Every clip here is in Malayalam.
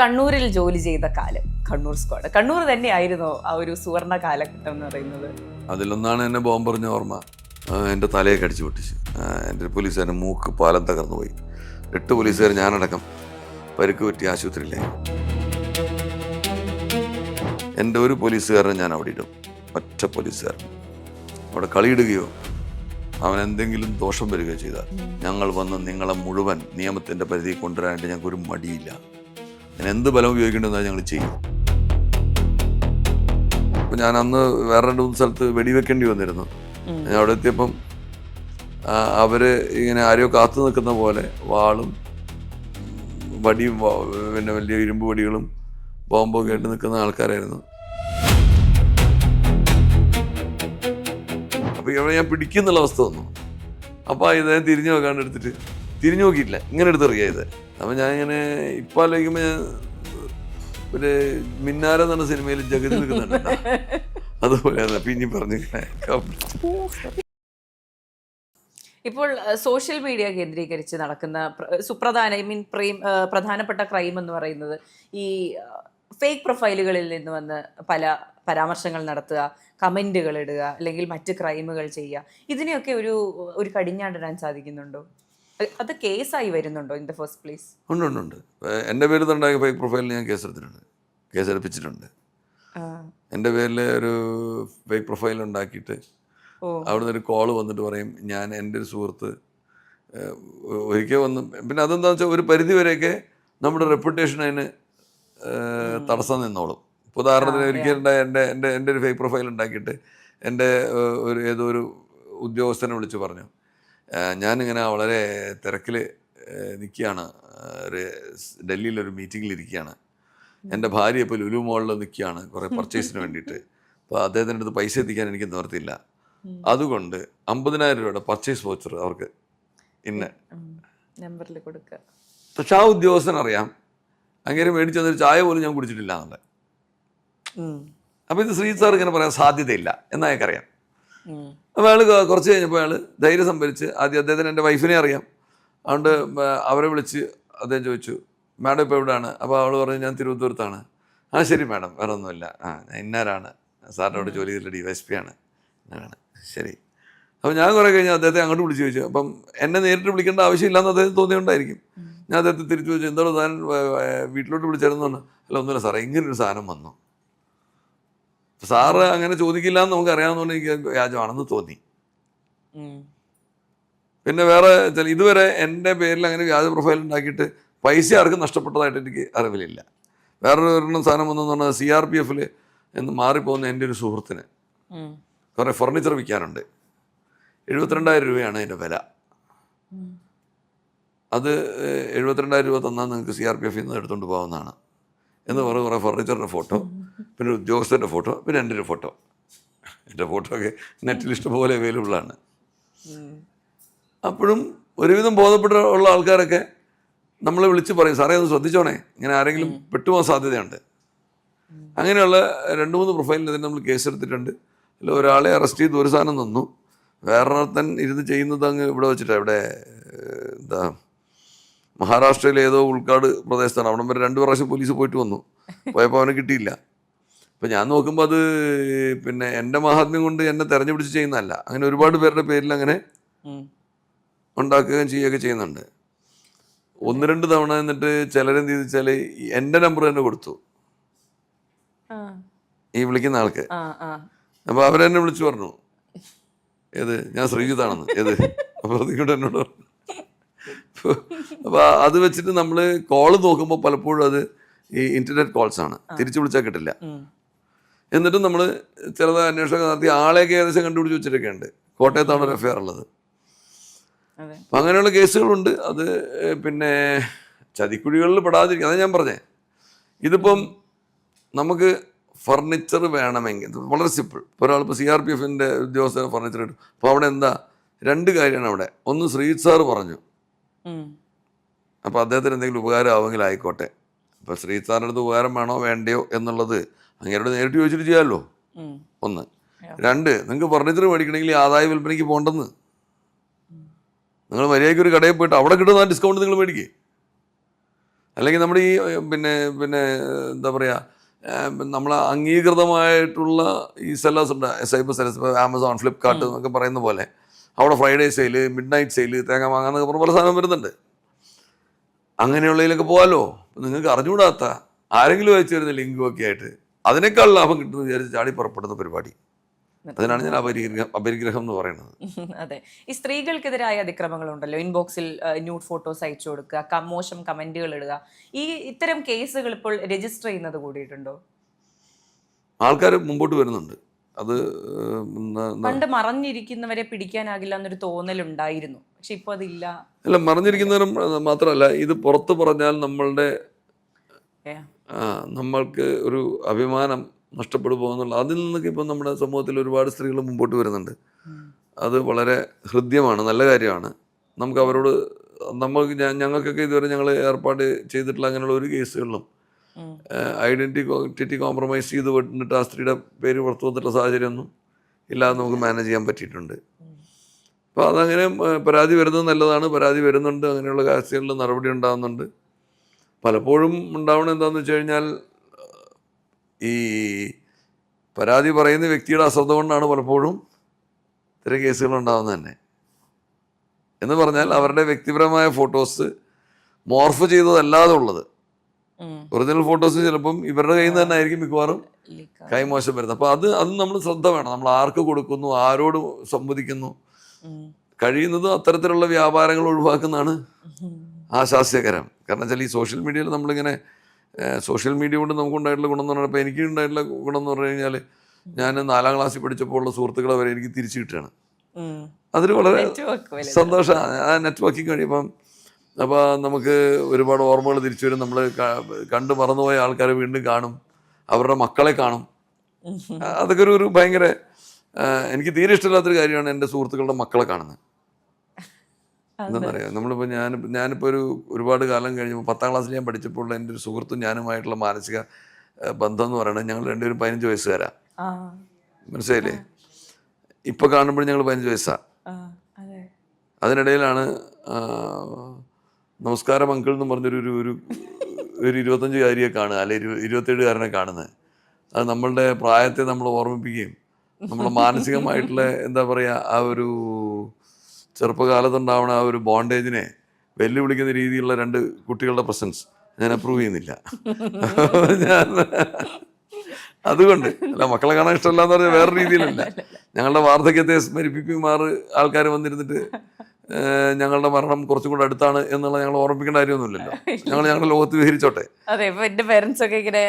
കണ്ണൂരിൽ ജോലി ചെയ്ത കാലം, കണ്ണൂർ സ്ക്വാഡ്, കണ്ണൂർ തന്നെയായിരുന്നു ആ ഒരു സുവർണ കാലഘട്ടം എന്ന് പറയുന്നത്. അതിലൊന്നാണ് എന്നെ ബോംബെറിഞ്ഞ ഓർമ്മ. എൻ്റെ തലയെ കടിച്ചു പൊട്ടിച്ച്. എൻ്റെ പോലീസുകാരൻ മൂക്ക് പാലം തകർന്നു പോയി. 8 പോലീസുകാർ ഞാനടക്കം പരിക്ക് പറ്റി ആശുപത്രിയിലായി. എൻ്റെ ഒരു പോലീസുകാരനെ ഞാൻ അവിടെ ഇടും, ഒറ്റ പോലീസുകാരൻ. അവിടെ കളിയിടുകയോ അവൻ എന്തെങ്കിലും ദോഷം വരികയോ ചെയ്താൽ ഞങ്ങൾ വന്ന് നിങ്ങളെ മുഴുവൻ നിയമത്തിൻ്റെ പരിധി കൊണ്ടുവരാനായിട്ട് ഞങ്ങൾക്ക് ഒരു മടിയില്ല. ഞാൻ എന്ത് ബലം ഉപയോഗിക്കേണ്ടതെന്ന് ഞങ്ങൾ ചെയ്യും. അപ്പം ഞാൻ അന്ന് വേറെ 2-3 സ്ഥലത്ത് വെടിവെക്കേണ്ടി വന്നിരുന്നു. ഞാൻ അവിടെ എത്തിയപ്പം അവർ ഇങ്ങനെ ആരെയോ കാത്തു നിൽക്കുന്ന പോലെ വാളും വടിയും പിന്നെ വലിയ ഇരുമ്പ് വടികളും ബോംബൊക്കെ ആയിട്ട് നിൽക്കുന്ന ആൾക്കാരായിരുന്നു. അപ്പോൾ ഇവിടെ ഞാൻ പിടിക്കുന്നുള്ള അവസ്ഥ വന്നു. അപ്പോൾ ഇദ്ദേഹം തിരിഞ്ഞു നോക്കാണ്ട് എടുത്തിട്ട് തിരിഞ്ഞു നോക്കിയിട്ടില്ല, ഇങ്ങനെ എടുത്തെറിയാം ഇത്. അപ്പം ഞാൻ ഇങ്ങനെ ഇപ്പം ആലോചിക്കുമ്പോൾ ഞാൻ ഒരു മിന്നാരം എന്ന് പറഞ്ഞ സിനിമയിൽ ജഗതി നിൽക്കുന്നുണ്ട്, അതുപോലെയാണ് പിന്നെ പറഞ്ഞു. ഇപ്പോൾ സോഷ്യൽ മീഡിയ കേന്ദ്രീകരിച്ച് നടക്കുന്ന സുപ്രധാന പ്രധാനപ്പെട്ട ക്രൈം എന്ന് പറയുന്നത് ഈ ഫേക്ക് പ്രൊഫൈലുകളിൽ നിന്ന് വന്ന് പല പരാമർശങ്ങൾ നടത്തുക, കമൻറ്റുകൾ ഇടുക, അല്ലെങ്കിൽ മറ്റ് ക്രൈമുകൾ ചെയ്യുക. ഇതിനെയൊക്കെ ഒരു കടിഞ്ഞാണ്ടിടാൻ സാധിക്കുന്നുണ്ടോ? അത് കേസായി വരുന്നുണ്ടോ ഇൻ ദ ഫസ്റ്റ് പ്ലേസ്? ഉണ്ട്. എൻ്റെ പേരിൽ ഉണ്ടാക്കിയ ഫേക്ക് പ്രൊഫൈലിൽ ഞാൻ കേസെടുപ്പിച്ചിട്ടുണ്ട്. എൻ്റെ പേരിൽ ഒരു ഫേക്ക് പ്രൊഫൈൽ ഉണ്ടാക്കിയിട്ട് അവിടുന്ന് ഒരു കോള് വന്നിട്ട് പറയും ഞാൻ എൻ്റെ ഒരു സുഹൃത്ത് ഒരിക്കൽ വന്ന്, പിന്നെ അതെന്താണെന്ന് വെച്ചാൽ ഒരു പരിധി വരെയൊക്കെ നമ്മുടെ റെപ്യൂട്ടേഷൻ അതിന് തടസ്സം നിന്നോളും. ഇപ്പോൾ ഉദാഹരണത്തിന് ഒരിക്കലുണ്ടായ എൻ്റെ ഒരു ഫേക്ക് പ്രൊഫൈൽ ഉണ്ടാക്കിയിട്ട് എൻ്റെ ഏതോ ഒരു ഉദ്യോഗസ്ഥനെ വിളിച്ച് പറഞ്ഞു, ഞാനിങ്ങനെ വളരെ തിരക്കിൽ നിൽക്കുകയാണ്, ഒരു ഡൽഹിയിലൊരു മീറ്റിങ്ങിലിരിക്കുകയാണ്, എൻ്റെ ഭാര്യ ഇപ്പോൾ ലുലു മോളിൽ നിൽക്കുകയാണ് കുറേ പർച്ചേസിന് വേണ്ടിയിട്ട്, അപ്പോൾ അദ്ദേഹത്തിൻ്റെ അടുത്ത് പൈസ എത്തിക്കാൻ എനിക്ക് നിവർത്തിയില്ല, അതുകൊണ്ട് 50,000 രൂപയുടെ പർച്ചേസ് വോച്ചർ അവർക്ക് ഇന്ന നമ്പറിൽ കൊടുക്കുക. പക്ഷെ ആ ഉദ്യോഗസ്ഥനറിയാം അങ്ങനെ മേടിച്ചു തന്നൊരു ചായ പോലും ഞാൻ കുടിച്ചിട്ടില്ല എന്നുള്ളത്. അപ്പോൾ ഇത് ശ്രീ സാർ ഇങ്ങനെ പറയാൻ സാധ്യതയില്ല എന്ന് അയാൾക്കറിയാം. അപ്പോൾ അയാൾ കുറച്ച് കഴിഞ്ഞപ്പോൾ അയാൾ ധൈര്യം സംഭരിച്ച് ആദ്യം അദ്ദേഹത്തിന് എൻ്റെ വൈഫിനെ അറിയാം, അതുകൊണ്ട് അവരെ വിളിച്ച് അദ്ദേഹം ചോദിച്ചു മാഡം ഇപ്പോൾ എവിടെയാണ്? അപ്പോൾ അവൾ പറഞ്ഞു ഞാൻ തിരുവനന്തപുരത്താണ്. ആ ശരി മാഡം, വേറെ ഒന്നുമില്ല, ഇന്നാരാണ് സാറിൻ്റെ അവിടെ ജോലി ചെയ്തിട്ട് DYSP ആണ്, ഇന്നാണ്, ശരി. അപ്പോൾ ഞാൻ കുറേ കഴിഞ്ഞ് അദ്ദേഹത്തെ അങ്ങോട്ട് വിളിച്ച് ചോദിച്ചു. അപ്പം എന്നെ നേരിട്ട് വിളിക്കേണ്ട ആവശ്യമില്ലാന്ന് അദ്ദേഹം തോന്നിയുണ്ടായിരിക്കും. ഞാൻ അദ്ദേഹത്തെ തിരിച്ചു ചോദിച്ചു, എന്താണ് താൻ വീട്ടിലോട്ട് വിളിച്ചായിരുന്നു? അല്ല ഒന്നുമില്ല സാറേ, ഇങ്ങനൊരു സാധനം വന്നു. സാറ് അങ്ങനെ ചോദിക്കില്ല എന്ന് നമുക്ക് അറിയാവുന്നതുകൊണ്ട് എനിക്ക് വ്യാജമാണെന്ന് തോന്നി. പിന്നെ വേറെ ഇതുവരെ എൻ്റെ പേരിൽ അങ്ങനെ വ്യാജ പ്രൊഫൈൽ ഉണ്ടാക്കിയിട്ട് പൈസ ആർക്കും നഷ്ടപ്പെട്ടതായിട്ട് എനിക്ക് അറിവിലില്ല. വേറൊരു സാധനം വന്നെന്ന് പറഞ്ഞാൽ CRPF എന്ന് മാറിപ്പോകുന്ന എൻ്റെ ഒരു സുഹൃത്തിന് കുറേ ഫർണിച്ചർ വിൽക്കാനുണ്ട്. 72,000 രൂപയാണ് അതിൻ്റെ വില. അത് 72,000 രൂപ തന്നാൽ നിങ്ങൾക്ക് CRPF നിന്ന് എടുത്തുകൊണ്ട് പോകാവുന്നതാണ് എന്ന് പറഞ്ഞ് കുറേ ഫർണിച്ചറിൻ്റെ ഫോട്ടോ, പിന്നെ ഉദ്യോഗസ്ഥൻ്റെ ഫോട്ടോ, പിന്നെ എൻ്റെ ഒരു ഫോട്ടോ. എൻ്റെ ഫോട്ടോ ഒക്കെ നെറ്റിൽ ഇഷ്ടംപോലെ അവൈലബിളാണ്. അപ്പോഴും ഒരുവിധം ബോധപ്പെട്ടുള്ള ആൾക്കാരൊക്കെ നമ്മളെ വിളിച്ച് പറയും, സാറേ ഒന്ന് ശ്രദ്ധിച്ചോണേ, ഇങ്ങനെ ആരെങ്കിലും പെട്ടുപോകാൻ സാധ്യതയുണ്ട്. അങ്ങനെയുള്ള 2-3 പ്രൊഫൈലിനെതിരെ നമ്മൾ കേസെടുത്തിട്ടുണ്ട്. അതിൽ ഒരാളെ അറസ്റ്റ് ചെയ്ത് ഒരു സാധനം തന്നു, വേറൊരുത്തൻ ഇരുന്ന് ചെയ്യുന്നത് അങ്ങ് ഇവിടെ വെച്ചിട്ടാണ്, ഇവിടെ എന്താ മഹാരാഷ്ട്രയിലെ ഏതോ ഉൾക്കാട് പ്രദേശത്താണ്. അവിടെ വരെ 2 പ്രാവശ്യം പോലീസ് പോയിട്ട് വന്നു, പോയപ്പോൾ അവനെ കിട്ടിയില്ല. അപ്പം ഞാൻ നോക്കുമ്പോൾ അത് പിന്നെ എൻ്റെ മഹാത്മ്യം കൊണ്ട് എന്നെ തെരഞ്ഞുപിടിച്ച് ചെയ്യുന്നതല്ല, അങ്ങനെ ഒരുപാട് പേരുടെ പേരിൽ അങ്ങനെ ഉണ്ടാക്കുകയും ചെയ്യുകയൊക്കെ ചെയ്യുന്നുണ്ട്. 1-2 തവണ. എന്നിട്ട് ചിലരെന്ത് ചെയ്തെന്ന് വെച്ചാൽ എൻ്റെ നമ്പർ തന്നെ കൊടുത്തു ഈ വിളിക്കുന്ന ആൾക്ക്. അപ്പോൾ അവരെന്നെ വിളിച്ചു പറഞ്ഞു, ഏത് ഞാൻ ശ്രീജിത്താണെന്ന്, ഏത് അപ്പോൾ അതിങ്ങോട്ട് എന്നോട് പറഞ്ഞു. അപ്പോൾ അത് വെച്ചിട്ട് നമ്മൾ കോള് നോക്കുമ്പോൾ പലപ്പോഴും അത് ഈ ഇൻ്റർനെറ്റ് കോൾസാണ്, തിരിച്ചു വിളിച്ചാൽ കിട്ടില്ല. എന്നിട്ടും നമ്മൾ ചിലത് അന്വേഷണം നടത്തി ആളെയൊക്കെ ഏകദേശം കണ്ടുപിടിച്ച് വെച്ചിട്ടൊക്കെ ഉണ്ട്. കോട്ടയത്താണ് ഒരു FIR ഉള്ളത്. അപ്പം അങ്ങനെയുള്ള കേസുകളുണ്ട്. അത് പിന്നെ ചതിക്കുഴികളിൽ പെടാതിരിക്കും. അതാണ് ഞാൻ പറഞ്ഞേ. ഇതിപ്പം നമുക്ക് ഫർണിച്ചർ വേണമെങ്കിൽ വളരെ സിമ്പിൾ. ഇപ്പോൾ ഒരാളിപ്പോൾ CRPFൻ്റെ ഉദ്യോഗസ്ഥ ഫർണിച്ചർ കിട്ടും. അപ്പോൾ അവിടെ എന്താ 2 കാര്യമാണ് അവിടെ. ഒന്ന് ശ്രീജിത്ത് സാറ് പറഞ്ഞു, അപ്പോൾ അദ്ദേഹത്തിന് എന്തെങ്കിലും ഉപകാരം ആവുമെങ്കിൽ ആയിക്കോട്ടെ. അപ്പോൾ ശ്രീജിത്ത് സാറിൻ്റെ അടുത്ത് ഉപകാരം വേണോ വേണ്ടയോ എന്നുള്ളത് അങ്ങേരോട് നേരിട്ട് ചോദിച്ചിട്ട് ചെയ്യാമല്ലോ. 1. 2, നിങ്ങൾക്ക് ഫർണിച്ചർ മേടിക്കണമെങ്കിൽ ആദായ വിൽപ്പനയ്ക്ക് പോകണ്ടെന്ന്. നിങ്ങൾ മര്യാദയ്ക്ക് ഒരു കടയിൽ പോയിട്ട് അവിടെ കിട്ടുന്ന ഡിസ്കൗണ്ട് നിങ്ങൾ മേടിക്കേ. അല്ലെങ്കിൽ നമ്മുടെ ഈ പിന്നെ പിന്നെ എന്താ പറയുക, നമ്മൾ അംഗീകൃതമായിട്ടുള്ള ഈ സെല്ലേഴ്സ് ഉണ്ട്, സൈബർ സെല്ലേഴ്സ്, ഇപ്പോൾ ആമസോൺ, ഫ്ലിപ്കാർട്ട് എന്നൊക്കെ പറയുന്ന പോലെ അവിടെ Friday sale, mid night sale, തേങ്ങ വാങ്ങാന്നൊക്കെ പറഞ്ഞ പല സാധനം വരുന്നുണ്ട്. അങ്ങനെയുള്ളതിലൊക്കെ പോകാമല്ലോ. നിങ്ങൾക്ക് അറിഞ്ഞുകൂടാത്ത ആരെങ്കിലും അയച്ചു തരുന്ന ലിങ്കും ഒക്കെ ആയിട്ട് അതിനേക്കാൾ ലാഭം കിട്ടുമെന്ന് വിചാരിച്ച് ചാടി പുറപ്പെടുന്ന പരിപാടി. അതിനാണ് ഞാൻ അപരിഗ്രഹം എന്ന് പറയുന്നത്. അതെ, ഈ സ്ത്രീകൾക്കെതിരായ അതിക്രമങ്ങളുണ്ടല്ലോ, ഇൻബോക്സിൽ ന്യൂഡ് ഫോട്ടോസ് അയച്ചു കൊടുക്കുക, മോശം കമന്റുകൾ ഇടുക, ഇത്തരം കേസുകൾ ഇപ്പോൾ രജിസ്റ്റർ ചെയ്യുന്നത് കൂടിയിട്ടുണ്ടോ? ആൾക്കാർ മുമ്പോട്ട് വരുന്നുണ്ട്. അത് പണ്ട് മറഞ്ഞിരിക്കുന്നവരെ പിടിക്കാനാകില്ല എന്നൊരു തോന്നലുണ്ടായിരുന്നു, പക്ഷെ ഇപ്പൊ അതില്ല. അല്ല, മറഞ്ഞിരിക്കുന്നവരും മാത്രമല്ല, ഇത് പുറത്ത് പറഞ്ഞാൽ നമ്മൾക്ക് ഒരു അഭിമാനം നഷ്ടപ്പെടുമോ എന്നുള്ള അതിൽ നിന്നൊക്കെ ഇപ്പം നമ്മുടെ സമൂഹത്തിൽ ഒരുപാട് സ്ത്രീകൾ മുമ്പോട്ട് വരുന്നുണ്ട്. അത് വളരെ ഹൃദ്യമാണ്, നല്ല കാര്യമാണ്. നമുക്ക് അവരോട് ഞങ്ങൾക്കൊക്കെ ഇതുവരെ ഞങ്ങൾ ഏർപ്പാട് ചെയ്തിട്ടുള്ള അങ്ങനെയുള്ള ഒരു കേസുകളിലും ഐഡൻറ്റിറ്റി കോംപ്രമൈസ് ചെയ്ത് വിട്ടിട്ട് ആ സ്ത്രീയുടെ പേര് പുറത്തു വന്നിട്ടുള്ള സാഹചര്യമൊന്നും ഇല്ലാതെ നമുക്ക് മാനേജ് ചെയ്യാൻ പറ്റിയിട്ടുണ്ട്. അപ്പോൾ അതങ്ങനെ പരാതി വരുന്നത് നല്ലതാണ്. പരാതി വരുന്നുണ്ട്, അങ്ങനെയുള്ള കേസുകളിൽ നടപടി ഉണ്ടാകുന്നുണ്ട്. പലപ്പോഴും ഉണ്ടാവണം എന്താണെന്ന് വെച്ച് കഴിഞ്ഞാൽ ഈ പരാതി പറയുന്ന വ്യക്തിയുടെ അശ്രദ്ധ കൊണ്ടാണ് പലപ്പോഴും ഇത്തരം കേസുകൾ ഉണ്ടാകുന്നത് തന്നെ. എന്ന് പറഞ്ഞാൽ അവരുടെ വ്യക്തിപരമായ ഫോട്ടോസ് മോർഫ് ചെയ്തതല്ലാതെ ഉള്ളത്, ഒറിജിനൽ ഫോട്ടോസ് ചിലപ്പം ഇവരുടെ കയ്യിൽ നിന്ന് തന്നെ ആയിരിക്കും മിക്കവാറും കൈമോശം വരുന്നത്. അപ്പോൾ അത് നമ്മൾ ശ്രദ്ധ വേണം. നമ്മൾ ആർക്ക് കൊടുക്കുന്നു, ആരോട് സംവദിക്കുന്നു, കഴിയുന്നതും അത്തരത്തിലുള്ള വ്യാപാരങ്ങൾ ഒഴിവാക്കുന്നതാണ് ആശാസ്യകരം. കാരണം വെച്ചാൽ ഈ സോഷ്യൽ മീഡിയയിൽ നമ്മളിങ്ങനെ സോഷ്യൽ മീഡിയ കൊണ്ട് നമുക്കുണ്ടായിട്ടുള്ള ഗുണം എന്ന് പറഞ്ഞാൽ, ഇപ്പോൾ എനിക്ക് ഉണ്ടായിട്ടുള്ള ഗുണം എന്ന് പറഞ്ഞു കഴിഞ്ഞാൽ, ഞാൻ 4ാം ക്ലാസ്സിൽ പഠിച്ചപ്പോൾ ഉള്ള സുഹൃത്തുക്കളെ വരെ എനിക്ക് തിരിച്ചു കിട്ടുകയാണ്. അതൊരു വളരെ സന്തോഷമാണ്. ആ നെറ്റ്വർക്കിംഗ് കഴിയുമ്പം അപ്പോൾ നമുക്ക് ഒരുപാട് ഓർമ്മകൾ തിരിച്ചു വരും. നമ്മൾ കണ്ടു മറന്നുപോയ ആൾക്കാരെ വീണ്ടും കാണും, അവരുടെ മക്കളെ കാണും. അതൊക്കെ ഒരു ഭയങ്കര എനിക്ക് തീരെ ഇഷ്ടമില്ലാത്തൊരു കാര്യമാണ് എൻ്റെ സുഹൃത്തുക്കളുടെ മക്കളെ കാണുന്നത്. എന്താണെന്നറിയാം, നമ്മളിപ്പോൾ ഞാനിപ്പോൾ ഒരുപാട് കാലം കഴിഞ്ഞപ്പോൾ 10ാം ക്ലാസ്സിൽ ഞാൻ പഠിച്ചപ്പോൾ എൻ്റെ ഒരു സുഹൃത്തും ഞാനുമായിട്ടുള്ള മാനസിക ബന്ധം എന്ന് പറയുന്നത്, ഞങ്ങൾ രണ്ടുപേരും 15 വയസ്സുകാരാ. മനസ്സിലായില്ലേ? ഇപ്പോൾ കാണുമ്പോൾ ഞങ്ങൾ 15 വയസ്സാണ്. അതിനിടയിലാണ് നമസ്കാരം അങ്കിൾ എന്ന് പറഞ്ഞൊരു ഒരു 25-കാരിയെ കാണുക, അല്ലെങ്കിൽ 27-കാരനെ കാണുന്നത്. അത് നമ്മളുടെ പ്രായത്തെ നമ്മൾ ഓർമ്മിപ്പിക്കുകയും നമ്മളെ മാനസികമായിട്ടുള്ള എന്താ പറയുക, ആ ഒരു ചെറുപ്പകാലത്തുണ്ടാവുന്ന ആ ഒരു ബോണ്ടേജിനെ വെല്ലുവിളിക്കുന്ന രീതിയിലുള്ള 2 കുട്ടികളുടെ പ്രസൻസ് ഞാൻ അപ്രൂവ് ചെയ്യുന്നില്ല. ഞാൻ അതുകൊണ്ട് അല്ല, മക്കളെ കാണാൻ ഇഷ്ടമല്ല എന്ന് പറഞ്ഞാൽ വേറെ രീതിയിലല്ല. ഞങ്ങളുടെ വാർദ്ധക്യത്തെ സ്മരിപ്പിക്കുമാറ് ആൾക്കാർ വന്നിരുന്നിട്ട് ഞങ്ങളുടെ മരണം കുറച്ചും കൂടെ അടുത്താണ് എന്നുള്ള ഞങ്ങൾ ഓർമ്മിപ്പിക്കേണ്ട കാര്യമൊന്നുമില്ലല്ലോ. ഞങ്ങളുടെ ലോകത്ത് വിഹരിച്ചോട്ടെ. അതെ, ഇപ്പൊ എന്റെ പേരൻസ് ഒക്കെ ഇങ്ങനെ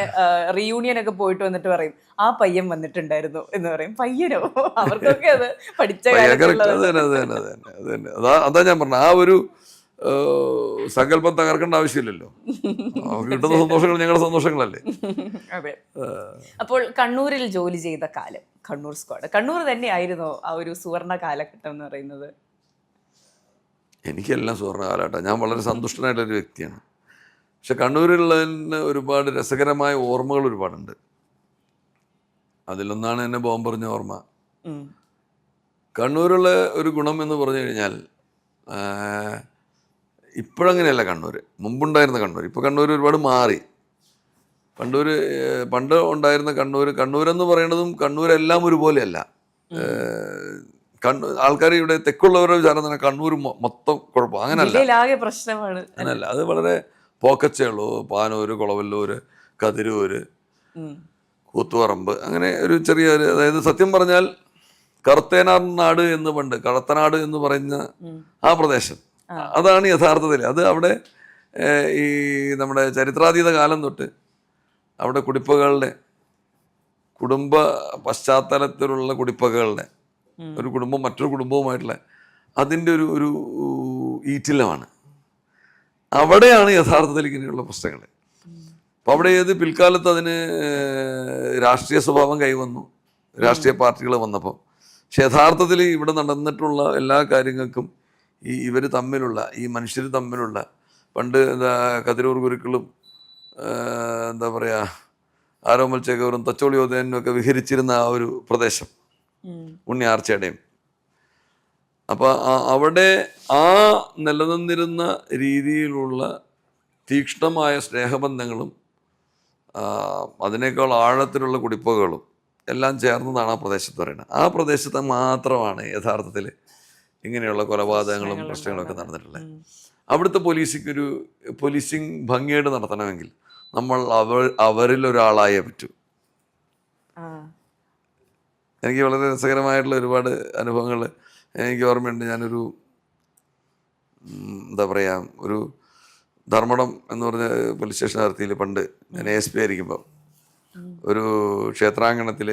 റീയൂണിയൻ ഒക്കെ പോയിട്ട് വന്നിട്ട് പറയും, ആ പയ്യൻ വന്നിട്ടുണ്ടായിരുന്നു എന്ന് പറയും. പയ്യനോ? അവർക്കൊക്കെ അത് പഠിച്ച അതാ ഞാൻ പറഞ്ഞ ആ ഒരു സങ്കല്പം തകർക്കേണ്ട ആവശ്യമില്ലല്ലോ. കിട്ടുന്ന സന്തോഷങ്ങൾ ഞങ്ങളുടെ സന്തോഷങ്ങളല്ലേ. അതെ. അപ്പോൾ കണ്ണൂരിൽ ജോലി ചെയ്ത കാലം, കണ്ണൂർ സ്ക്വാഡ്, കണ്ണൂർ തന്നെയായിരുന്നോ ആ ഒരു സുവർണ കാലഘട്ടം എന്ന് പറയുന്നത്? എനിക്കെല്ലാം സുവർണ കാലഘട്ടം. ഞാൻ വളരെ സന്തുഷ്ടനായിട്ടൊരു വ്യക്തിയാണ്. പക്ഷെ കണ്ണൂരിലുള്ളതിന് ഒരുപാട് രസകരമായ ഓർമ്മകൾ ഒരുപാടുണ്ട്. അതിലൊന്നാണ് എന്നെ ബോംബെറിഞ്ഞ ഓർമ്മ. കണ്ണൂരുള്ള ഒരു ഗുണം എന്ന് പറഞ്ഞു കഴിഞ്ഞാൽ, ഇപ്പോഴങ്ങനെയല്ല കണ്ണൂർ, മുമ്പുണ്ടായിരുന്ന കണ്ണൂർ. ഇപ്പോൾ കണ്ണൂർ ഒരുപാട് മാറി. പണ്ട് ഉണ്ടായിരുന്ന കണ്ണൂരെന്ന് പറയുന്നതും കണ്ണൂരെല്ലാം ഒരുപോലെയല്ല. ആൾക്കാർ ഇവിടെ തെക്കുള്ളവരുടെ വിചാരം തന്നെ കണ്ണൂർ മൊത്തം കുഴപ്പം. അങ്ങനല്ല, പ്രശ്നമാണ്. അങ്ങനല്ല. അത് വളരെ പോക്കച്ചേ ഉള്ളൂ. പാനൂർ, കുളവല്ലൂർ, കതിരൂർ, കൂത്തുപറമ്പ്, അങ്ങനെ ഒരു ചെറിയ അതായത് സത്യം പറഞ്ഞാൽ കറുത്തേനാർ നാട് എന്ന് പണ്ട് കടത്തനാട് എന്ന് പറയുന്ന ആ പ്രദേശം, അതാണ് യഥാർത്ഥത്തിൽ. അത് അവിടെ ഈ നമ്മുടെ ചരിത്രാതീത കാലം തൊട്ട് അവിടെ കുടുംബ പശ്ചാത്തലത്തിലുള്ള കുടിപ്പകകളുടെ ഒരു കുടുംബം മറ്റൊരു കുടുംബവുമായിട്ടുള്ള അതിൻ്റെ ഒരു ഈറ്റില്ലമാണ്. അവിടെയാണ് യഥാർത്ഥത്തിൽ ഇങ്ങനെയുള്ള പ്രശ്നങ്ങൾ. അപ്പോൾ അവിടെ പിൽക്കാലത്ത് അതിന് രാഷ്ട്രീയ സ്വഭാവം കൈവന്നു, രാഷ്ട്രീയ പാർട്ടികൾ വന്നപ്പോൾ. പക്ഷെ യഥാർത്ഥത്തിൽ ഇവിടെ നടന്നിട്ടുള്ള എല്ലാ കാര്യങ്ങൾക്കും ഇവർ തമ്മിലുള്ള ഈ മനുഷ്യർ തമ്മിലുള്ള പണ്ട് കതിരൂർ ഗുരുക്കളും എന്താ പറയുക ആരോമൽ ചേകവരും തച്ചോളി ഉദയനും ഒക്കെ വിഹരിച്ചിരുന്ന ആ ഒരു പ്രദേശം, ഉണ്ണിയാർച്ചയുടെയും. അപ്പോൾ അവിടെ ആ നിലനിന്നിരുന്ന രീതിയിലുള്ള തീക്ഷ്ണമായ സ്നേഹബന്ധങ്ങളും അതിനേക്കാൾ ആഴത്തിലുള്ള കുടിപ്പകകളും എല്ലാം ചേർന്നതാണ് ആ പ്രദേശത്ത് പറയുന്നത്. ആ പ്രദേശത്ത് മാത്രമാണ് യഥാർത്ഥത്തിൽ ഇങ്ങനെയുള്ള കൊലപാതകങ്ങളും പ്രശ്നങ്ങളൊക്കെ നടന്നിട്ടുള്ളത്. അവിടുത്തെ പോലീസിങ് ഭംഗിയായിട്ട് നടത്തണമെങ്കിൽ നമ്മൾ അവരിൽ ഒരാളായേ പറ്റൂ. എനിക്ക് വളരെ രസകരമായിട്ടുള്ള ഒരുപാട് അനുഭവങ്ങൾ എനിക്ക് ഓർമ്മയുണ്ട്. ഞാനൊരു എന്താ പറയുക, ഒരു ധർമ്മടം എന്ന് പറഞ്ഞ പോലീസ് സ്റ്റേഷൻ അതിർത്തിയിൽ പണ്ട് ഞാൻ ASP ആയിരിക്കുമ്പോൾ ഒരു ക്ഷേത്രാങ്കണത്തിൽ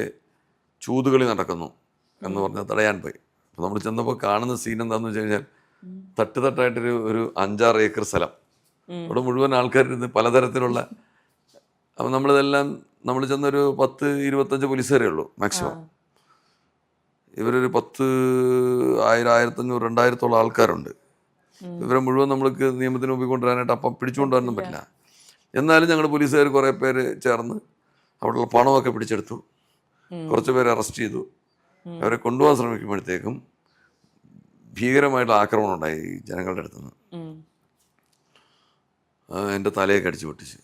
ചൂതുകളി നടക്കുന്നു എന്ന് പറഞ്ഞ് തടയാൻ പോയി. അപ്പോൾ നമ്മൾ ചെന്നപ്പോൾ കാണുന്ന സീൻ എന്താണെന്ന് വെച്ച് കഴിഞ്ഞാൽ തട്ടായിട്ടൊരു 5-6 ഏക്കർ സ്ഥലം, അവിടെ മുഴുവൻ ആൾക്കാരിരുന്ന് പലതരത്തിലുള്ള. അപ്പം നമ്മൾ ചെന്നൊരു 10-25 പോലീസുകാരേ ഉള്ളൂ മാക്സിമം. ഇവരൊരു 10,000, 1,500, 2,000-ഓളം ആൾക്കാരുണ്ട്. ഇവരെ മുഴുവൻ നമ്മൾക്ക് നിയമത്തിന് മുമ്പിൽ കൊണ്ടുവരാനായിട്ട് അപ്പം പിടിച്ചുകൊണ്ടുവരാനും പറ്റില്ല. എന്നാലും ഞങ്ങൾ പോലീസുകാർ കുറേ പേര് ചേർന്ന് അവിടെയുള്ള പണമൊക്കെ പിടിച്ചെടുത്തു. കുറച്ച് പേരെ അറസ്റ്റ് ചെയ്തു. അവരെ കൊണ്ടുപോകാൻ ശ്രമിക്കുമ്പോഴത്തേക്കും ഭീകരമായിട്ടുള്ള ആക്രമണം ഉണ്ടായി ജനങ്ങളുടെ അടുത്തുനിന്ന്. എൻ്റെ തലയൊക്കെ അടിച്ചു പൊട്ടിച്ച്.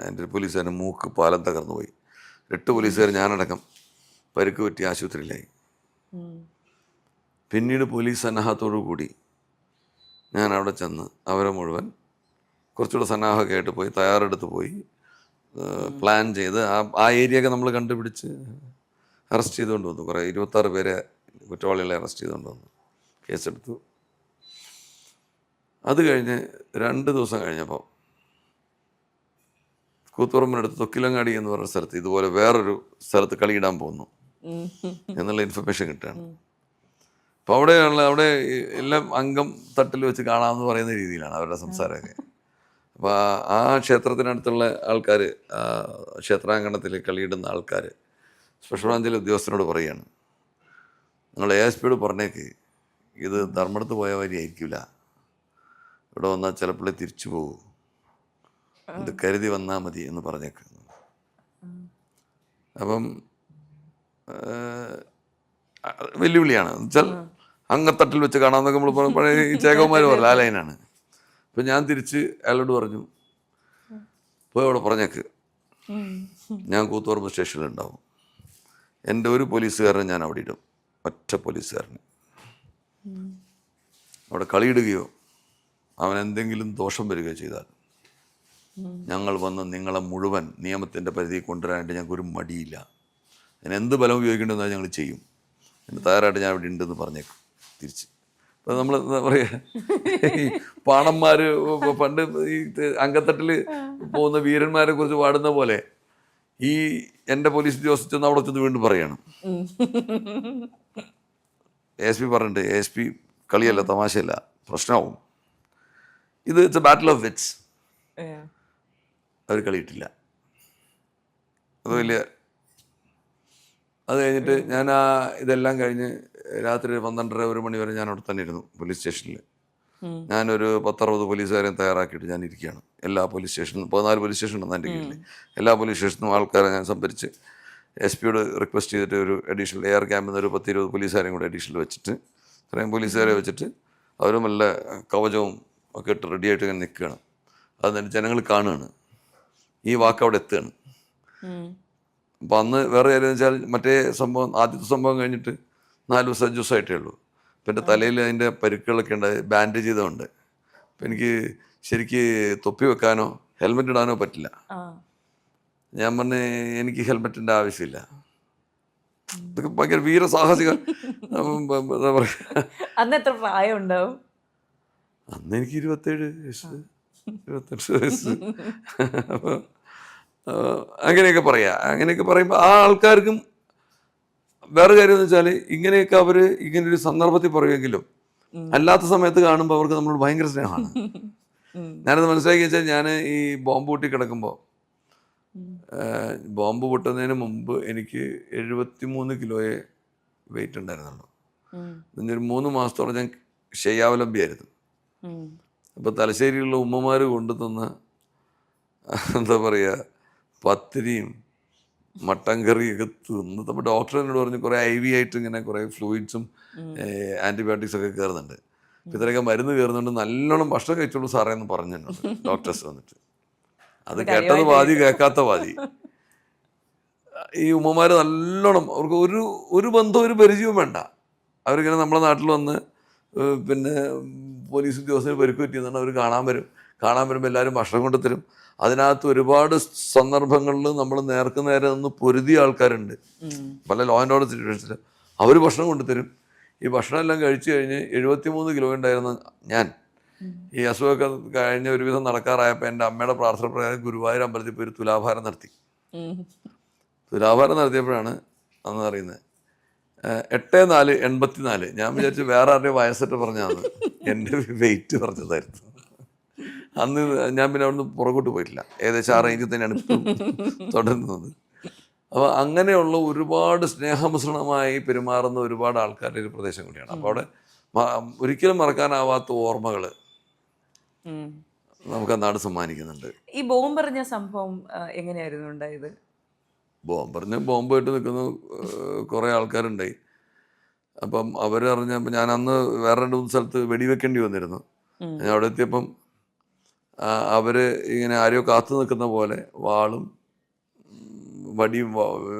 എൻ്റെ പോലീസുകാരൻ്റെ മൂക്ക് പാലം തകർന്നു പോയി. 8 പോലീസുകാർ ഞാനടക്കം പരിക്ക് പറ്റി ആശുപത്രിയിലായി. പിന്നീട് പോലീസ് സന്നാഹത്തോടു കൂടി ഞാൻ അവിടെ ചെന്ന് അവരെ മുഴുവൻ കുറച്ചുകൂടെ സന്നാഹമൊക്കെ ആയിട്ട് പോയി തയ്യാറെടുത്ത് പോയി പ്ലാൻ ചെയ്ത് ആ ഏരിയയൊക്കെ നമ്മൾ കണ്ടുപിടിച്ച് അറസ്റ്റ് ചെയ്തുകൊണ്ട് വന്നു. കുറേ 26 പേരെ കുറ്റവാളികളെ അറസ്റ്റ് ചെയ്തുകൊണ്ട് വന്നു, കേസെടുത്തു. അത് കഴിഞ്ഞ് 2 ദിവസം കഴിഞ്ഞപ്പോൾ കൂത്തുപറമ്പിനടുത്ത് തൊക്കിലങ്ങാടി എന്ന് പറഞ്ഞ സ്ഥലത്ത് ഇതുപോലെ വേറൊരു സ്ഥലത്ത് കളിയിടാൻ പോകുന്നു എന്നുള്ള ഇൻഫർമേഷൻ കിട്ടുകയാണ്. അപ്പോൾ അവിടെ എല്ലാം അംഗം തട്ടിൽ വെച്ച് കാണാമെന്ന് പറയുന്ന രീതിയിലാണ് അവരുടെ സംസാരമൊക്കെ. അപ്പോൾ ആ ക്ഷേത്രത്തിനടുത്തുള്ള ആൾക്കാർ, ക്ഷേത്രാങ്കണത്തിൽ കളിയിടുന്ന ആൾക്കാർ സ്പെഷ്യൽ ബ്രാഞ്ചിലെ ഉദ്യോഗസ്ഥനോട് പറയുകയാണ്, നിങ്ങൾ ASPയോട് പറഞ്ഞേക്ക് ഇത് ധർമ്മടത്ത് പോയ വരി ആയിരിക്കില്ല, ഇവിടെ വന്നാൽ ചിലപ്പോൾ തിരിച്ചു പോകും, ഇത് കരുതി വന്നാൽ മതി എന്ന് പറഞ്ഞേക്ക്. അപ്പം വെല്ലുവിളിയാണ് എന്നുവെച്ചാൽ അങ്കത്തട്ടിൽ വെച്ച് കാണാമെന്നൊക്കെ നമ്മൾ പഴയ ഈ ചേകവന്മാർ പറയില്ല, ആ ലൈനാണ്. അപ്പം ഞാൻ തിരിച്ച് അയാളോട് പറഞ്ഞു, പോയി അവിടെ പറഞ്ഞേക്ക് ഞാൻ കൂത്തുപറമ്പ് സ്റ്റേഷനിലുണ്ടാവും, എൻ്റെ ഒരു പോലീസുകാരനെ ഞാൻ അവിടെ ഇടും, ഒറ്റ പോലീസുകാരന്. അവിടെ കളിയിടുകയോ അവൻ എന്തെങ്കിലും ദോഷം വരികയോ ചെയ്താൽ ഞങ്ങൾ വന്ന് നിങ്ങളെ മുഴുവൻ നിയമത്തിൻ്റെ പരിധിയിൽ കൊണ്ടുവരാനായിട്ട് ഞങ്ങൾക്കൊരു മടിയില്ല, ഞാൻ എന്ത് ബലം ഉപയോഗിക്കേണ്ടതെന്ന് ഞങ്ങൾ ചെയ്യും, എൻ്റെ തയ്യാറായിട്ട് ഞാൻ ഇവിടെ ഉണ്ടെന്ന് പറഞ്ഞേക്കും തിരിച്ച്. അപ്പം നമ്മൾ എന്താ പറയുക, ഈ പാണന്മാർ പണ്ട് ഈ അങ്കത്തട്ടിൽ പോകുന്ന വീരന്മാരെ കുറിച്ച് പാടുന്ന പോലെ ഈ എൻ്റെ പോലീസ് ഉദ്യോഗസ്ഥ അവിടെ ചെന്ന് വീണ്ടും പറയണം. ASP പറഞ്ഞിട്ട്, ASP കളിയല്ല, തമാശയല്ല, പ്രശ്നമാവും, ഇത് it's a battle of wits. അവർ കളിയിട്ടില്ല. അത് വലിയ. അത് കഴിഞ്ഞിട്ട് ഞാൻ ഇതെല്ലാം കഴിഞ്ഞ് രാത്രി 12:30-1 മണി വരെ ഞാൻ അവിടെ തന്നെ ഇരുന്നു പോലീസ് സ്റ്റേഷനിൽ. ഞാനൊരു 10-60 പോലീസുകാരെയും തയ്യാറാക്കിയിട്ട് ഞാൻ ഇരിക്കുകയാണ്. എല്ലാ പോലീസ് സ്റ്റേഷനിലും 14 പോലീസ് സ്റ്റേഷൻ ഉണ്ട് എൻ്റെ കീഴിൽ. എല്ലാ പോലീസ് സ്റ്റേഷനിലും ആൾക്കാരെ ഞാൻ സംഭരിച്ച് ASPയോട് റിക്വസ്റ്റ് ചെയ്തിട്ട് ഒരു അഡീഷണൽ AR ക്യാമ്പിൽ നിന്ന് ഒരു 10-20 പോലീസുകാരെയും കൂടെ അഡീഷണൽ വെച്ചിട്ട്, ഇത്രയും പോലീസുകാരെ വെച്ചിട്ട് അവരും നല്ല കവചവും ഒക്കെ ഇട്ട് റെഡിയായിട്ട് ഇങ്ങനെ നിൽക്കുകയാണ്. അത് ജനങ്ങൾ കാണുകയാണ്, ഈ വാക്ക് അവിടെ എത്തുകയാണ്. അപ്പം അന്ന് വേറെ കാര്യം വെച്ചാൽ മറ്റേ സംഭവം, ആദ്യത്തെ സംഭവം കഴിഞ്ഞിട്ട് 4-5 ദിവസമായിട്ടേ ഉള്ളൂ. അപ്പം എൻ്റെ തലയിൽ അതിൻ്റെ പരുക്കുകളൊക്കെ ഉണ്ട്, ബാൻഡേജ് ചെയ്തുകൊണ്ട്. അപ്പം എനിക്ക് ശരിക്ക് തൊപ്പി വെക്കാനോ ഹെൽമെറ്റ് ഇടാനോ പറ്റില്ല. ഞാൻ പറഞ്ഞ് എനിക്ക് ഹെൽമെറ്റിൻ്റെ ആവശ്യമില്ല. ഇതൊക്കെ ഭയങ്കര വീരസാഹസിക. എന്താ പറയുക, അന്ന് എത്ര പ്രായം ഉണ്ടാവും? അന്ന് എനിക്ക് 27 വയസ്സ്, 28 വയസ്സ്. അപ്പോൾ അങ്ങനെയൊക്കെ പറയാം. അങ്ങനെയൊക്കെ പറയുമ്പോൾ ആ ആൾക്കാർക്കും വേറെ കാര്യം എന്ന് വെച്ചാൽ ഇങ്ങനെയൊക്കെ അവർ ഇങ്ങനൊരു സന്ദർഭത്തിൽ പറയുമെങ്കിലും അല്ലാത്ത സമയത്ത് കാണുമ്പോൾ അവർക്ക് നമ്മളോട് ഭയങ്കര സ്നേഹമാണ്. ഞാനത് മനസ്സിലാക്കി വെച്ചാൽ, ഞാൻ ഈ ബോംബ് പൊട്ടി കിടക്കുമ്പോൾ, ബോംബ് പൊട്ടുന്നതിന് മുമ്പ് എനിക്ക് 73 കിലോയെ വെയിറ്റ് ഉണ്ടായിരുന്നുള്ളൂ. എന്നൊരു 3 മാസത്തോളം ഞാൻ ശയ്യാവലംബിയായിരുന്നു. അപ്പോൾ തലശ്ശേരിയിലുള്ള ഉമ്മമാർ കൊണ്ടുതന്ന എന്താ പറയുക, പത്തിരിയും മട്ടൻ കറിയൊക്കെ തിന്ന് ഡോക്ടർ എന്നോട് പറഞ്ഞു കുറേ IV ആയിട്ട് ഇങ്ങനെ കുറേ ഫ്ലൂയിഡ്സും ആൻറ്റിബയോട്ടിക്സൊക്കെ കയറുന്നുണ്ട്. ഇത്രയൊക്കെ മരുന്ന് കയറുന്നുണ്ട്, നല്ലോണം ഭക്ഷണം കഴിച്ചോളൂ സാറേ എന്ന് പറഞ്ഞിട്ടുണ്ട് ഡോക്ടേഴ്സ് വന്നിട്ട്. അത് കേട്ടത് വാതി കേൾക്കാത്ത വാതി. ഈ ഉമ്മമാര് നല്ലോണം, അവർക്ക് ഒരു ബന്ധവും ഒരു പരിചയവും വേണ്ട. അവരിങ്ങനെ നമ്മുടെ നാട്ടിൽ വന്ന് പിന്നെ പോലീസ് ഉദ്യോഗസ്ഥന് പരിക്ക് പറ്റിയെന്നാണ് അവർ കാണാൻ വരുമ്പോൾ എല്ലാവരും ഭക്ഷണം കൊണ്ട് തരും. അതിനകത്ത് ഒരുപാട് സന്ദർഭങ്ങളിൽ നമ്മൾ നേർക്ക് നേരെ നിന്ന് പൊരുതിയ ആൾക്കാരുണ്ട് പല ലോ ആൻഡ് ഓർഡർ സിറ്റുവേഷൻസിൽ. അവർ ഭക്ഷണം കൊണ്ടുതരും. ഈ ഭക്ഷണം എല്ലാം കഴിച്ചു കഴിഞ്ഞ് 73 കിലോ ഉണ്ടായിരുന്ന ഞാൻ ഈ അസുഖമൊക്കെ കഴിഞ്ഞ് ഒരുവിധം നടക്കാറായപ്പോൾ എൻ്റെ അമ്മയുടെ പ്രാർത്ഥന പ്രകാരം ഗുരുവായൂർ അമ്പലത്തിൽ പോയി ഒരു തുലാഭാരം നടത്തി. തുലാഭാരം നടത്തിയപ്പോഴാണ് അന്ന് അറിയുന്നത് 8/4/84. ഞാൻ വിചാരിച്ചു വേറെ ആരുടെയും വയസ്സിട്ട് പറഞ്ഞാണ്, എൻ്റെ വെയിറ്റ് പറഞ്ഞതായിരുന്നു. അന്ന് ഞാൻ പിന്നെ അവിടുന്ന് പുറകോട്ട് പോയിട്ടില്ല. ഏകദേശം ആ റേഞ്ചിൽ തന്നെയാണ് ഇപ്പം തുടരുന്നത്. അപ്പോൾ അങ്ങനെയുള്ള ഒരുപാട് സ്നേഹമിശ്രണമായി പെരുമാറുന്ന ഒരുപാട് ആൾക്കാരുടെ ഒരു പ്രദേശം കൂടിയാണ്. അപ്പോൾ അവിടെ ഒരിക്കലും മറക്കാനാവാത്ത ഓർമ്മകൾ നമുക്ക് നാട് സമ്മാനിക്കുന്നുണ്ട്. ഈ ബോംബെറിഞ്ഞ സംഭവം എങ്ങനെയായിരുന്നു ഉണ്ടായത്? ബോംബായിട്ട് നിൽക്കുന്ന കുറേ ആൾക്കാരുണ്ടായി. അപ്പം അവരറിഞ്ഞപ്പോൾ ഞാൻ അന്ന് വേറെ 2-3 സ്ഥലത്ത് വെടിവെക്കേണ്ടി വന്നിരുന്നു. ഞാൻ അവിടെ എത്തിയപ്പം അവർ ഇങ്ങനെ ആരെയോ കാത്തു നിൽക്കുന്ന പോലെ വാളും വടിയും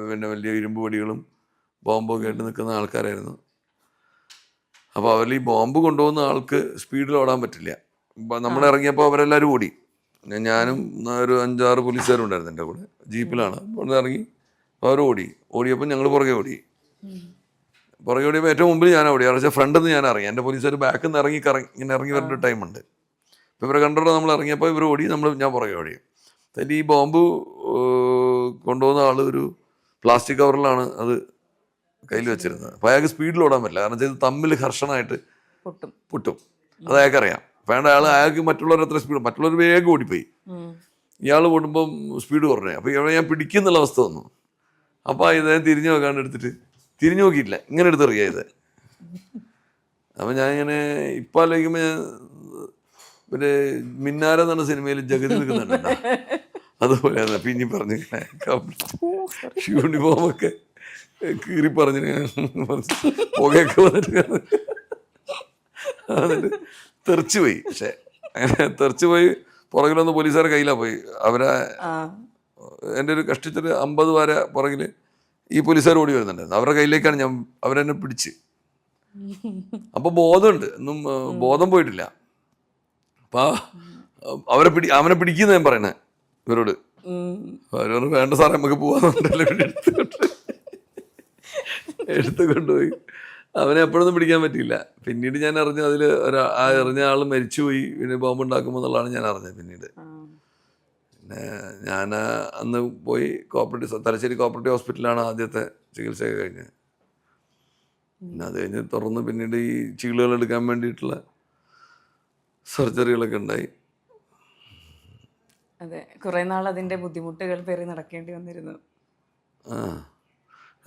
പിന്നെ വലിയ ഇരുമ്പ് വടികളും ബോംബൊക്കെ ആയിട്ട് നിൽക്കുന്ന ആൾക്കാരായിരുന്നു. അപ്പോൾ അവരിൽ ഈ ബോംബ് കൊണ്ടുപോകുന്ന ആൾക്ക് സ്പീഡിൽ ഓടാൻ പറ്റില്ല. നമ്മൾ ഇറങ്ങിയപ്പോൾ അവരെല്ലാവരും ഓടി. ഞാനും ഒരു 5-6 പോലീസുകാരും ഉണ്ടായിരുന്നു എൻ്റെ കൂടെ. ജീപ്പിലാണ് അവിടെ ഇറങ്ങി. അവർ ഓടിയപ്പോൾ ഞങ്ങൾ പുറകെ ഓടിയപ്പോൾ ഏറ്റവും മുമ്പിൽ ഞാൻ ഓടി. അറിയാം ഫ്രണ്ടിൽ നിന്ന് ഞാൻ ഇറങ്ങി. എൻ്റെ പോലീസുകാർ ബാക്കിൽ നിന്ന് ഇങ്ങനെ ഇറങ്ങി വരേണ്ട ടൈമുണ്ട്. ഇപ്പോൾ ഇവരെ കണ്ടോടെ നമ്മൾ ഇറങ്ങിയപ്പോൾ ഇവർ ഓടി, ഞാൻ പുറകെ ഓടി. അതിൽ ഈ ബോംബ് കൊണ്ടുപോകുന്ന ആൾ ഒരു പ്ലാസ്റ്റിക് കവറിലാണ് അത് കയ്യിൽ വെച്ചിരുന്നത്. അപ്പോൾ അയാൾക്ക് സ്പീഡിൽ ഓടാൻ പറ്റില്ല. കാരണം വെച്ചാൽ തമ്മിൽ ഘർഷണമായിട്ട് പൊട്ടും. അത് അയാൾക്കറിയാം. വേണ്ട അയാൾക്ക് മറ്റുള്ളവർ എത്ര സ്പീഡ്, മറ്റുള്ളവർ വേഗം ഓടിപ്പോയി. ഇയാൾ ഓടുമ്പം സ്പീഡ് കുറഞ്ഞു. അപ്പോൾ ഇയാളെ ഞാൻ പിടിക്കുന്നുള്ള അവസ്ഥ വന്നു. അപ്പോൾ ഇദ്ദേഹം തിരിഞ്ഞു നോക്കാണ്ട് എടുത്തിട്ട് തിരിഞ്ഞു നോക്കിയിട്ടില്ല, ഇങ്ങനെ എടുത്തെറിയാം ഇത്. അപ്പം ഞാനിങ്ങനെ ഇപ്പം ആലോചിക്കുമ്പോൾ ഞാൻ ഒരു മിന്നാരം എന്ന് പറഞ്ഞ സിനിമയിൽ ജഗതി നിൽക്കുന്നുണ്ട്, അതുപോലെയാണ്. പിന്നെ പറഞ്ഞു യൂണിഫോമൊക്കെ കീറി പറഞ്ഞു പുകയൊക്കെ വന്നിട്ട് തെറിച്ചു പോയി. പക്ഷെ അങ്ങനെ തെറിച്ചു പോയി പുറകിലൊന്ന് പോലീസുകാരെ കയ്യിലാണ് പോയി. അവരെ എൻ്റെ ഒരു കഷ്ടിച്ചൊരു 50 വരെ പുറകിൽ ഈ പോലീസുകാർ ഓടി വരുന്നുണ്ടായിരുന്നു. അവരുടെ കയ്യിലേക്കാണ് അവരെന്നെ പിടിച്ച്. അപ്പോൾ ബോധമുണ്ട്, ഒന്നും ബോധം പോയിട്ടില്ല. അപ്പം അവനെ പിടിക്കുന്ന ഞാൻ പറയണേ ഇവരോട്. അവരോട് വേണ്ട സാറേ നമുക്ക് പോവാന്നുണ്ടല്ലോ, എടുത്ത് കൊണ്ടുപോയി. അവനെ എപ്പോഴൊന്നും പിടിക്കാൻ പറ്റിയില്ല. പിന്നീട് ഞാൻ അറിഞ്ഞു അതിൽ എറിഞ്ഞ ആൾ മരിച്ചുപോയി, പിന്നെ ബോംബ് ഉണ്ടാക്കുമ്പോൾ എന്നുള്ളതാണ് ഞാൻ അറിഞ്ഞത് പിന്നീട്. പിന്നെ ഞാൻ അന്ന് പോയി തലശ്ശേരി കോപ്പറേറ്റീവ് ഹോസ്പിറ്റലിലാണ് ആദ്യത്തെ ചികിത്സയൊക്കെ കഴിഞ്ഞത്. പിന്നെ അത് കഴിഞ്ഞ് തുറന്ന് പിന്നീട് ഈ ചീളുകൾ എടുക്കാൻ വേണ്ടിയിട്ടുള്ള സർജറികളൊക്കെ ഉണ്ടായി. അതെ, കുറെ നാൾ അതിന്റെ ബുദ്ധിമുട്ടുകൾ പേറി നടക്കേണ്ടി വന്നിരുന്നു.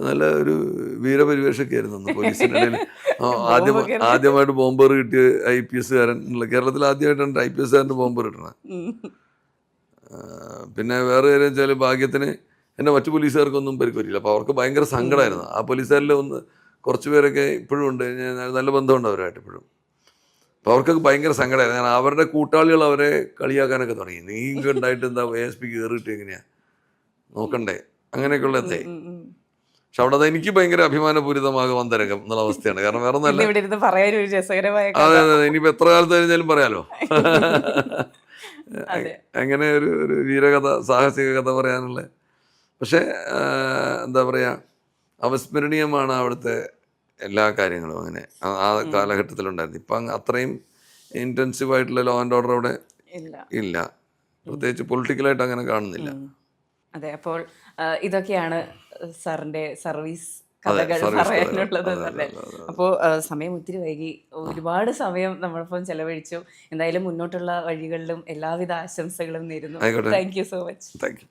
നല്ല ഒരു വീരപരിവേഷമൊക്കെ ആയിരുന്നു പോലീസിൻ്റെ ഇടയിൽ. ആദ്യമായിട്ട് ബോംബർ കിട്ടിയ IPS കാരൻ, കേരളത്തിൽ ആദ്യമായിട്ടാണ് IPS കാരന് ബോംബർ കിട്ടണത്. പിന്നെ വേറെ കാര്യം വെച്ചാൽ ഭാഗ്യത്തിന് എൻ്റെ മറ്റു പോലീസുകാർക്കൊന്നും പരിക്ക് പറ്റില്ല. അപ്പോൾ അവർക്ക് ഭയങ്കര സങ്കടമായിരുന്നു. ആ പോലീസുകാരിൽ കുറച്ച് പേരൊക്കെ ഇപ്പോഴും ഉണ്ട്, നല്ല ബന്ധമുണ്ട് അവരായിട്ട് ഇപ്പോഴും. അപ്പോൾ അവർക്കൊക്കെ ഭയങ്കര സങ്കടമായിരുന്നു. കാരണം അവരുടെ കൂട്ടാളികൾ അവരെ കളിയാക്കാനൊക്കെ തുടങ്ങി. നീ ഉണ്ടായിട്ട് എന്താ ASP കയറിയിട്ട് എങ്ങനെയാണ് നോക്കണ്ടേ, അങ്ങനെയൊക്കെയുള്ള എത്തേ. പക്ഷെ അവിടെ എനിക്ക് ഭയങ്കര അഭിമാനപൂരിതമാകും അന്തരംഗം എന്നുള്ള അവസ്ഥയാണ്. കാരണം വേറെ ഒന്നല്ല, അതെ ഇനിയിപ്പോൾ എത്ര കാലത്ത് കഴിഞ്ഞാലും പറയാലോ. അങ്ങനെ ഒരു വീരകഥ, സാഹസിക കഥ പറയാനുള്ള. പക്ഷേ എന്താ പറയുക, അവിസ്മരണീയമാണ് അവിടുത്തെ എല്ലാ കാര്യങ്ങളും. അങ്ങനെ ആ കാലഘട്ടത്തിലുണ്ടായിരുന്നു. ഇപ്പം അത്രയും ഇൻറ്റൻസീവായിട്ടുള്ള ലോ ആൻഡ് ഓർഡർ അവിടെ ഇല്ല, പ്രത്യേകിച്ച് പൊളിറ്റിക്കലായിട്ട് അങ്ങനെ കാണുന്നില്ല. അതെ, അപ്പോൾ ഇതൊക്കെയാണ് സാറിൻ്റെ സർവീസ് കഥകൾ പറയാനുള്ളത് തന്നെ. അപ്പോൾ സമയം ഒത്തിരി വൈകി, ഒരുപാട് സമയം നമ്മളിപ്പം ചെലവഴിച്ചു. എന്തായാലും മുന്നോട്ടുള്ള വഴികളിലും എല്ലാവിധ ആശംസകളും നേരുന്നു. Thank you so much. Thank you.